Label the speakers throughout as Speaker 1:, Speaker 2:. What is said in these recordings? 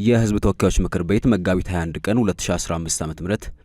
Speaker 1: የህዝብ ተወካዮች ምክር ቤት መጋቢት 21 ቀን 2015 ዓ.ም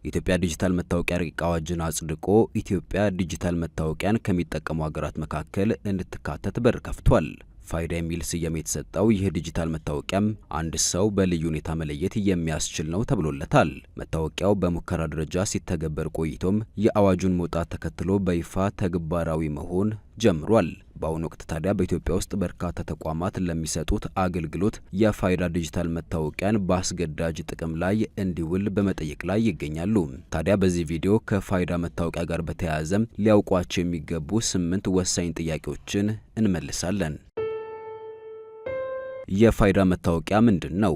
Speaker 1: የኢትዮጵያ ዲጂታል መታወቂያ ረቂቅ አዋጅን አጽድቆ ኢትዮጵያ ዲጂታል መታወቂያን ከሚጠቀሙ ሀገራት መካከል እንድትካተት በር ከፍቷል። ፋይዳ የሚል ስያሜ የተሰጠው ይህ ዲጂታል መታወቂያም አንድ ሰው በልዩ ሁኔታ መለየት የሚያስችል ነው ተብሎለታል። መታወቂያው በሙከራ ደረጃ ሲተገበር ቆይቶም የአዋጁን መውጣት ተከትሎ በይፋ ተግባራዊ መሆን ጀምሯል። በአሁኑ ወቅት ታዲያ በኢትዮጵያ ውስጥ በርካታ ተቋማት ለሚሰጡት አገልግሎት የፋይዳ ዲጂታል መታወቂያን በአስገዳጅ ጥቅም ላይ እንዲውል በመጠየቅ ላይ ይገኛሉ። ታዲያ በዚህ ቪዲዮ ከፋይዳ መታወቂያ ጋር በተያያዘ ሊያውቋቸው የሚገቡ 8 ወሳኝ ጥያቄዎችን እንመልሳለን። የፋይዳ መታወቂያ ምንድን ነው?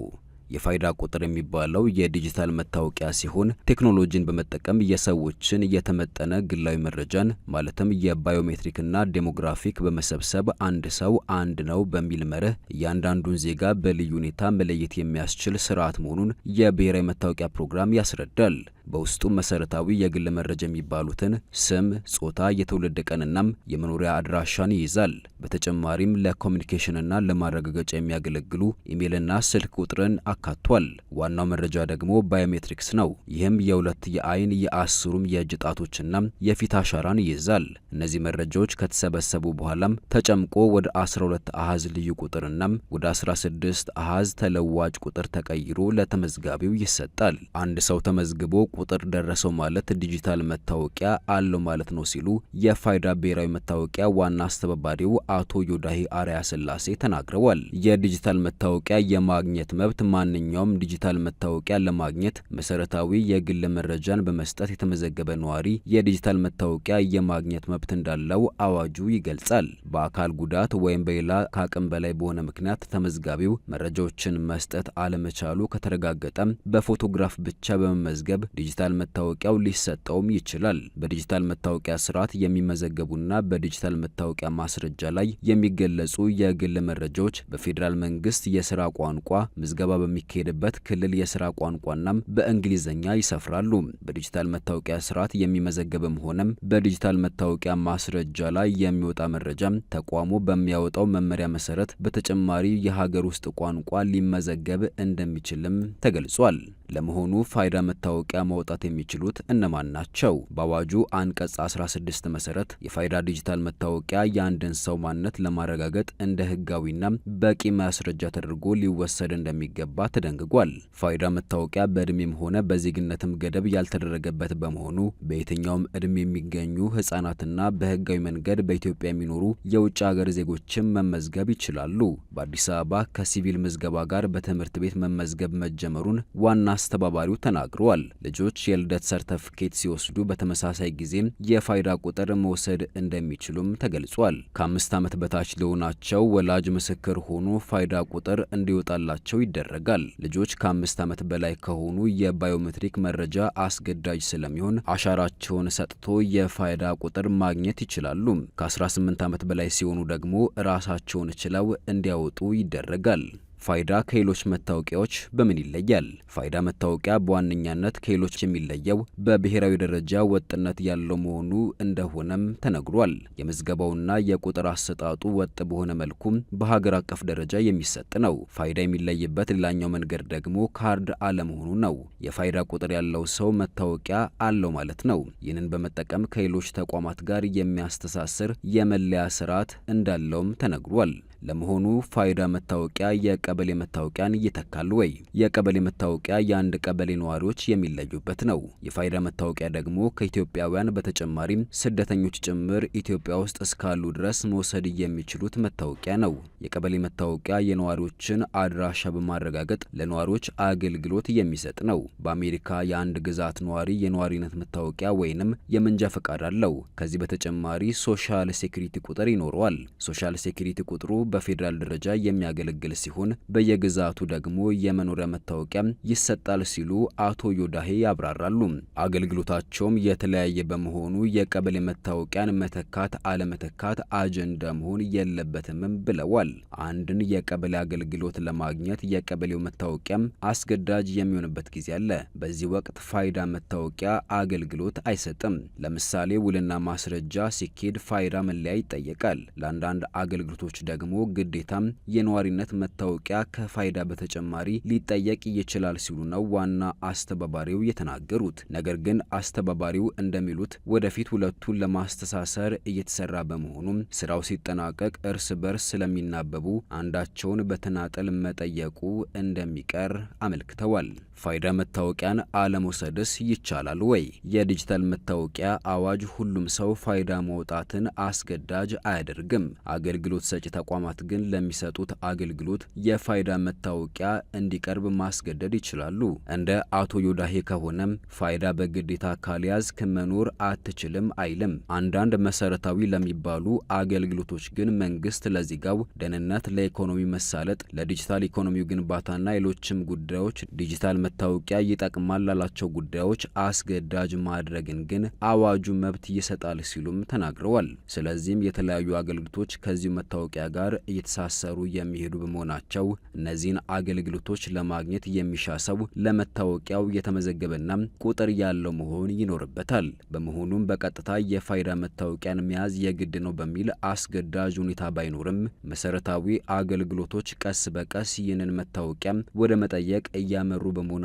Speaker 1: የፋይዳ ቁጥር የሚባለው የዲጂታል መታወቂያ ሲሆን ቴክኖሎጂን በመጠቀም የሰዎችን የተመጠነ ግላዊ መረጃን ማለትም የባዮሜትሪክና ዴሞግራፊክ በመሰብሰብ አንድ ሰው አንድ ነው በሚል መርህ እያንዳንዱን ዜጋ በልዩ ሁኔታ መለየት የሚያስችል ስርዓት መሆኑን የብሔራዊ መታወቂያ ፕሮግራም ያስረዳል። በውስጡ መሰረታዊ የግል መረጃ የሚባሉትን ስም፣ ጾታ፣ የትውልድ ቀንና የመኖሪያ አድራሻን ይይዛል። በተጨማሪም ለኮሚኒኬሽንና ለማረጋገጫ የሚያገለግሉ ኢሜይልና ስልክ ቁጥርን አካቷል። ዋናው መረጃ ደግሞ ባዮሜትሪክስ ነው። ይህም የሁለት የአይን የአስሩም የእጅ ጣቶችና የፊት አሻራን ይይዛል። እነዚህ መረጃዎች ከተሰበሰቡ በኋላም ተጨምቆ ወደ 12 አሃዝ ልዩ ቁጥርና ወደ 16 አሃዝ ተለዋጭ ቁጥር ተቀይሮ ለተመዝጋቢው ይሰጣል። አንድ ሰው ተመዝግቦ ቁጥር ደረሰው ማለት ዲጂታል መታወቂያ አለው ማለት ነው ሲሉ የፋይዳ ብሔራዊ መታወቂያ ዋና አስተባባሪው አቶ ዮዳሄ አርአያ ስላሴ ተናግረዋል። የዲጂታል መታወቂያ የማግኘት መብት ማንኛውም ዲጂታል መታወቂያ ለማግኘት መሰረታዊ የግል መረጃን በመስጠት የተመዘገበ ነዋሪ የዲጂታል መታወቂያ የማግኘት መብት እንዳለው አዋጁ ይገልጻል። በአካል ጉዳት ወይም በሌላ ከአቅም በላይ በሆነ ምክንያት ተመዝጋቢው መረጃዎችን መስጠት አለመቻሉ ከተረጋገጠም በፎቶግራፍ ብቻ በመመዝገብ ዲጂታል መታወቂያው ሊሰጠውም ይችላል። በዲጂታል መታወቂያ ስርዓት የሚመዘገቡና በዲጂታል መታወቂያ ማስረጃ ላይ የሚገለጹ የግል መረጃዎች በፌዴራል መንግስት የስራ ቋንቋ ምዝገባ በሚካሄድበት ክልል የስራ ቋንቋና በእንግሊዝኛ ይሰፍራሉ። በዲጂታል መታወቂያ ስርዓት የሚመዘገብም ሆነም በዲጂታል መታወቂያ ማስረጃ ላይ የሚወጣ መረጃ ተቋሙ በሚያወጣው መመሪያ መሰረት በተጨማሪ የሀገር ውስጥ ቋንቋ ሊመዘገብ እንደሚችልም ተገልጿል። ለመሆኑ ፋይዳ መታወቂያ ማውጣት የሚችሉት እነማን ናቸው? በአዋጁ አንቀጽ 16 መሰረት የፋይዳ ዲጂታል መታወቂያ የአንድን ሰው ማንነት ለማረጋገጥ እንደ ህጋዊና በቂ ማስረጃ ተደርጎ ሊወሰድ እንደሚገባ ተደንግጓል። ፋይዳ መታወቂያ በእድሜም ሆነ በዜግነትም ገደብ ያልተደረገበት በመሆኑ በየትኛውም እድሜ የሚገኙ ህጻናትና በህጋዊ መንገድ በኢትዮጵያ የሚኖሩ የውጭ ሀገር ዜጎችም መመዝገብ ይችላሉ። በአዲስ አበባ ከሲቪል ምዝገባ ጋር በትምህርት ቤት መመዝገብ መጀመሩን ዋና አስተባባሪው ተናግረዋል። ልጆች የልደት ሰርተፍኬት ሲወስዱ በተመሳሳይ ጊዜ የፋይዳ ቁጥር መውሰድ እንደሚችሉም ተገልጿል። ከ5 ዓመት በታች ለሆናቸው ወላጅ ምስክር ሆኖ ፋይዳ ቁጥር እንዲወጣላቸው ይደረጋል። ልጆች ከ5 ዓመት በላይ ከሆኑ የባዮሜትሪክ መረጃ አስገዳጅ ስለሚሆን አሻራቸውን ሰጥቶ የፋይዳ ቁጥር ማግኘት ይችላሉ። ከ18 ዓመት በላይ ሲሆኑ ደግሞ ራሳቸውን ችለው እንዲያወጡ ይደረጋል። ፋይዳ ከሌሎች መታወቂያዎች በምን ይለያል? ፋይዳ መታወቂያ በዋነኛነት ከሌሎች የሚለየው በብሔራዊ ደረጃ ወጥነት ያለው መሆኑ እንደሆነም ተነግሯል። የምዝገባውና የቁጥር አሰጣጡ ወጥ በሆነ መልኩ በሀገር አቀፍ ደረጃ የሚሰጥ ነው። ፋይዳ የሚለይበት ሌላኛው መንገድ ደግሞ ካርድ አለመሆኑ ነው። የፋይዳ ቁጥር ያለው ሰው መታወቂያ አለው ማለት ነው። ይህንን በመጠቀም ከሌሎች ተቋማት ጋር የሚያስተሳስር የመለያ ስርዓት እንዳለውም ተነግሯል። ለመሆኑ ፋይዳ መታወቂያ የቀበሌ መታወቂያን ይተካል ወይ? የቀበሌ መታወቂያ የአንድ ቀበሌ ነዋሪዎች የሚለዩበት ነው። የፋይዳ መታወቂያ ደግሞ ከኢትዮጵያውያን በተጨማሪም ስደተኞች ጭምር ኢትዮጵያ ውስጥ እስካሉ ድረስ መውሰድ የሚችሉት መታወቂያ ነው። የቀበሌ መታወቂያ የነዋሪዎችን አድራሻ በማረጋገጥ ለነዋሪዎች አገልግሎት የሚሰጥ ነው። በአሜሪካ የአንድ ግዛት ነዋሪ የነዋሪነት መታወቂያ ወይንም የመንጃ ፈቃድ አለው። ከዚህ በተጨማሪ ሶሻል ሴኩሪቲ ቁጥር ይኖረዋል። ሶሻል ሴኩሪቲ ቁጥሩ በፌዴራል ደረጃ የሚያገለግል ሲሆን በየግዛቱ ደግሞ የመኖሪያ መታወቂያ ይሰጣል ሲሉ አቶ ዮዳሄ ያብራራሉ። አገልግሎታቸውም የተለያየ በመሆኑ የቀበሌ መታወቂያን መተካት አለመተካት አጀንዳ መሆን የለበትም ብለዋል። አንድን የቀበሌ አገልግሎት ለማግኘት የቀበሌው መታወቂያ አስገዳጅ የሚሆንበት ጊዜ አለ። በዚህ ወቅት ፋይዳ መታወቂያ አገልግሎት አይሰጥም። ለምሳሌ ውልና ማስረጃ ሲኬድ ፋይዳ መለያ ይጠየቃል። ለአንዳንድ አገልግሎቶች ደግሞ ግዴታም የነዋሪነት መታወቂያ ከፋይዳ በተጨማሪ ሊጠየቅ ይችላል ሲሉ ነው ዋና አስተባባሪው የተናገሩት። ነገር ግን አስተባባሪው እንደሚሉት ወደፊት ሁለቱን ለማስተሳሰር እየተሰራ በመሆኑም ስራው ሲጠናቀቅ እርስ በርስ ስለሚናበቡ አንዳቸውን በተናጠል መጠየቁ እንደሚቀር አመልክተዋል። ፋይዳ መታወቂያን አለመውሰድስ ይቻላል ወይ? የዲጂታል መታወቂያ አዋጅ ሁሉም ሰው ፋይዳ መውጣትን አስገዳጅ አያደርግም። አገልግሎት ሰጪ ተቋማት ግን ለሚሰጡት አገልግሎት የፋይዳ መታወቂያ እንዲቀርብ ማስገደድ ይችላሉ። እንደ አቶ ዮዳሄ ከሆነም ፋይዳ በግዴታ ካልያዝክ መኖር አትችልም አይልም። አንዳንድ መሰረታዊ ለሚባሉ አገልግሎቶች ግን መንግስት ለዜጋው ደህንነት፣ ለኢኮኖሚ መሳለጥ፣ ለዲጂታል ኢኮኖሚው ግንባታና ሌሎችም ጉዳዮች ዲጂታል መታወቂያ ይጠቅማል ላላቸው ጉዳዮች አስገዳጅ ማድረግን ግን አዋጁ መብት ይሰጣል ሲሉም ተናግረዋል። ስለዚህም የተለያዩ አገልግሎቶች ከዚሁ መታወቂያ ጋር እየተሳሰሩ የሚሄዱ በመሆናቸው እነዚህን አገልግሎቶች ለማግኘት የሚሻ ሰው ለመታወቂያው የተመዘገበና ቁጥር ያለው መሆን ይኖርበታል። በመሆኑም በቀጥታ የፋይዳ መታወቂያን መያዝ የግድ ነው በሚል አስገዳጅ ሁኔታ ባይኖርም መሰረታዊ አገልግሎቶች ቀስ በቀስ ይህንን መታወቂያ ወደ መጠየቅ እያመሩ በመሆናቸው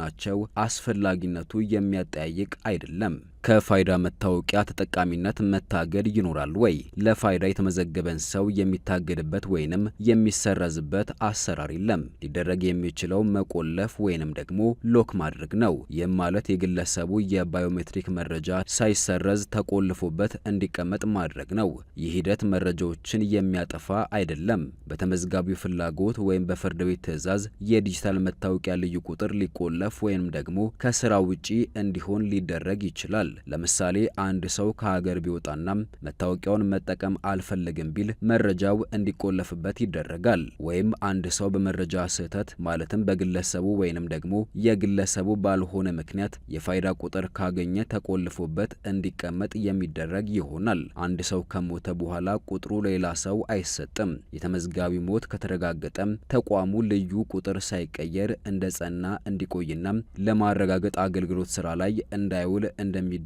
Speaker 1: አስፈላጊነቱ የሚያጠያይቅ አይደለም። ከፋይዳ መታወቂያ ተጠቃሚነት መታገድ ይኖራል ወይ? ለፋይዳ የተመዘገበን ሰው የሚታገድበት ወይንም የሚሰረዝበት አሰራር የለም። ሊደረግ የሚችለው መቆለፍ ወይንም ደግሞ ሎክ ማድረግ ነው። ይህም ማለት የግለሰቡ የባዮሜትሪክ መረጃ ሳይሰረዝ ተቆልፎበት እንዲቀመጥ ማድረግ ነው። ይህ ሂደት መረጃዎችን የሚያጠፋ አይደለም። በተመዝጋቢው ፍላጎት ወይም በፍርድ ቤት ትዕዛዝ የዲጂታል መታወቂያ ልዩ ቁጥር ሊቆለፍ ወይንም ደግሞ ከስራ ውጪ እንዲሆን ሊደረግ ይችላል። ለምሳሌ አንድ ሰው ከሀገር ቢወጣና መታወቂያውን መጠቀም አልፈልግም ቢል መረጃው እንዲቆለፍበት ይደረጋል። ወይም አንድ ሰው በመረጃ ስህተት ማለትም በግለሰቡ ወይንም ደግሞ የግለሰቡ ባልሆነ ምክንያት የፋይዳ ቁጥር ካገኘ ተቆልፎበት እንዲቀመጥ የሚደረግ ይሆናል። አንድ ሰው ከሞተ በኋላ ቁጥሩ ሌላ ሰው አይሰጥም። የተመዝጋቢ ሞት ከተረጋገጠ ተቋሙ ልዩ ቁጥር ሳይቀየር እንደ ጸና እንዲቆይና ለማረጋገጥ አገልግሎት ስራ ላይ እንዳይውል እንደሚደረግ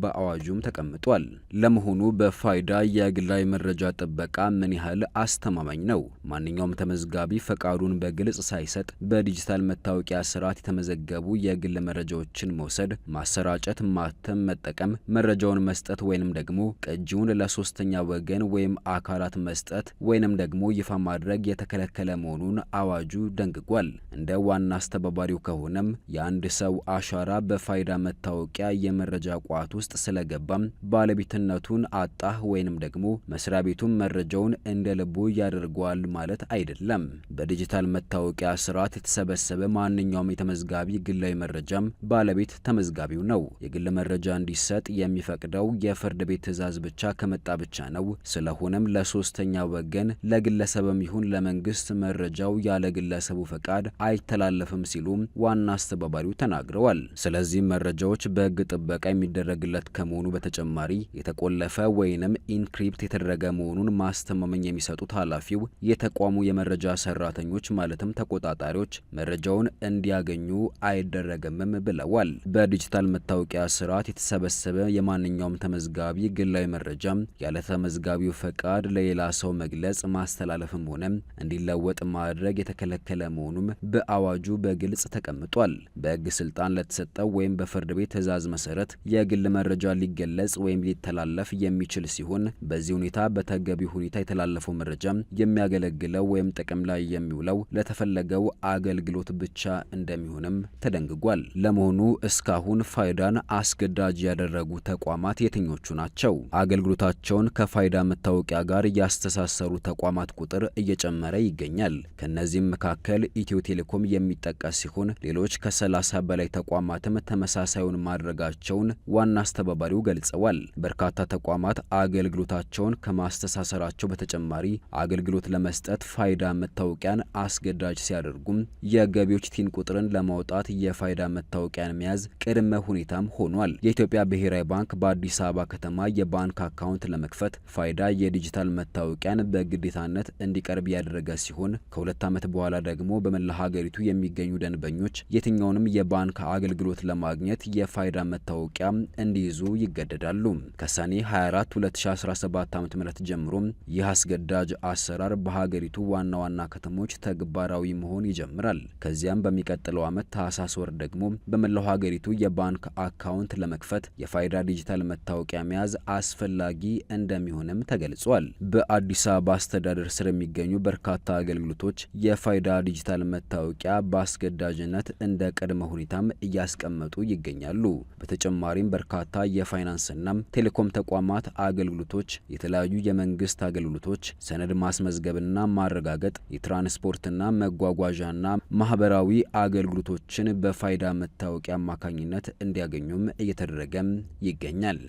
Speaker 1: በአዋጁም ተቀምጧል። ለመሆኑ በፋይዳ የግላዊ መረጃ ጥበቃ ምን ያህል አስተማማኝ ነው? ማንኛውም ተመዝጋቢ ፈቃዱን በግልጽ ሳይሰጥ በዲጂታል መታወቂያ ስርዓት የተመዘገቡ የግል መረጃዎችን መውሰድ፣ ማሰራጨት፣ ማተም፣ መጠቀም፣ መረጃውን መስጠት ወይንም ደግሞ ቅጂውን ለሶስተኛ ወገን ወይም አካላት መስጠት ወይንም ደግሞ ይፋ ማድረግ የተከለከለ መሆኑን አዋጁ ደንግጓል። እንደ ዋና አስተባባሪው ከሆነም የአንድ ሰው አሻራ በፋይዳ መታወቂያ የመረጃ ቋት ውስጥ ስለገባም ባለቤትነቱን አጣህ ወይንም ደግሞ መስሪያ ቤቱን መረጃውን እንደ ልቡ ያደርገዋል ማለት አይደለም። በዲጂታል መታወቂያ ስርዓት የተሰበሰበ ማንኛውም የተመዝጋቢ ግላዊ መረጃም ባለቤት ተመዝጋቢው ነው። የግል መረጃ እንዲሰጥ የሚፈቅደው የፍርድ ቤት ትዕዛዝ ብቻ ከመጣ ብቻ ነው። ስለሆነም ለሶስተኛ ወገን ለግለሰብም ይሁን ለመንግስት መረጃው ያለ ግለሰቡ ፈቃድ አይተላለፍም ሲሉ ዋና አስተባባሪው ተናግረዋል። ስለዚህ መረጃዎች በሕግ ጥበቃ የሚደረግለት ከመሆኑ በተጨማሪ የተቆለፈ ወይንም ኢንክሪፕት የተደረገ መሆኑን ማስተማመኛ የሚሰጡት ኃላፊው የተቋሙ የመረጃ ሰራተኞች ማለትም ተቆጣጣሪዎች መረጃውን እንዲያገኙ አይደረግምም ብለዋል። በዲጂታል መታወቂያ ስርዓት የተሰበሰበ የማንኛውም ተመዝጋቢ ግላዊ መረጃ ያለ ተመዝጋቢው ፈቃድ ለሌላ ሰው መግለጽ፣ ማስተላለፍም ሆነ እንዲለወጥ ማድረግ የተከለከለ መሆኑም በአዋጁ በግልጽ ተቀምጧል። በሕግ ስልጣን ለተሰጠው ወይም በፍርድ ቤት ትዕዛዝ መሰረት የግል መረጃ ሊገለጽ ወይም ሊተላለፍ የሚችል ሲሆን በዚህ ሁኔታ በተገቢው ሁኔታ የተላለፈው መረጃ የሚያገለግለው ወይም ጥቅም ላይ የሚውለው ለተፈለገው አገልግሎት ብቻ እንደሚሆንም ተደንግጓል። ለመሆኑ እስካሁን ፋይዳን አስገዳጅ ያደረጉ ተቋማት የትኞቹ ናቸው? አገልግሎታቸውን ከፋይዳ መታወቂያ ጋር ያስተሳሰሩ ተቋማት ቁጥር እየጨመረ ይገኛል። ከነዚህም መካከል ኢትዮ ቴሌኮም የሚጠቀስ ሲሆን ሌሎች ከ30 በላይ ተቋማትም ተመሳሳዩን ማድረጋቸውን ዋና አስተባባሪው ገልጸዋል። በርካታ ተቋማት አገልግሎታቸውን ከማስተሳሰራቸው በተጨማሪ አገልግሎት ለመስጠት ፋይዳ መታወቂያን አስገዳጅ ሲያደርጉም የገቢዎች ቲን ቁጥርን ለማውጣት የፋይዳ መታወቂያን መያዝ ቅድመ ሁኔታም ሆኗል። የኢትዮጵያ ብሔራዊ ባንክ በአዲስ አበባ ከተማ የባንክ አካውንት ለመክፈት ፋይዳ የዲጂታል መታወቂያን በግዴታነት እንዲቀርብ ያደረገ ሲሆን ከ2 ዓመት በኋላ ደግሞ በመላ ሀገሪቱ የሚገኙ ደንበኞች የትኛውንም የባንክ አገልግሎት ለማግኘት የፋይዳ መታወቂያ እንዲይዙ ይገደዳሉ። ከሰኔ 24 2017 ዓ.ም ጀምሮ ይህ አስገዳጅ አሰራር በሀገሪቱ ዋና ዋና ከተሞች ተግባራዊ መሆን ይጀምራል። ከዚያም በሚቀጥለው ዓመት ታህሳስ ወር ደግሞ በመላው ሀገሪቱ የባንክ አካውንት ለመክፈት የፋይዳ ዲጂታል መታወቂያ መያዝ አስፈላጊ እንደሚሆንም ተገልጿል። በአዲስ አበባ አስተዳደር ስር የሚገኙ በርካታ አገልግሎቶች የፋይዳ ዲጂታል መታወቂያ በአስገዳጅነት እንደ ቅድመ ሁኔታም እያስቀመጡ ይገኛሉ። በተጨማሪም በርካታ የፋይናንስና ቴሌኮም ተቋማት አገልግሎቶች፣ የተለያዩ የመንግስት አገልግሎቶች፣ ሰነድ ማስመዝገብና ማረጋገጥ፣ የትራንስፖርትና መጓጓዣና ማህበራዊ አገልግሎቶችን በፋይዳ መታወቂያ አማካኝነት እንዲያገኙም እየተደረገም ይገኛል።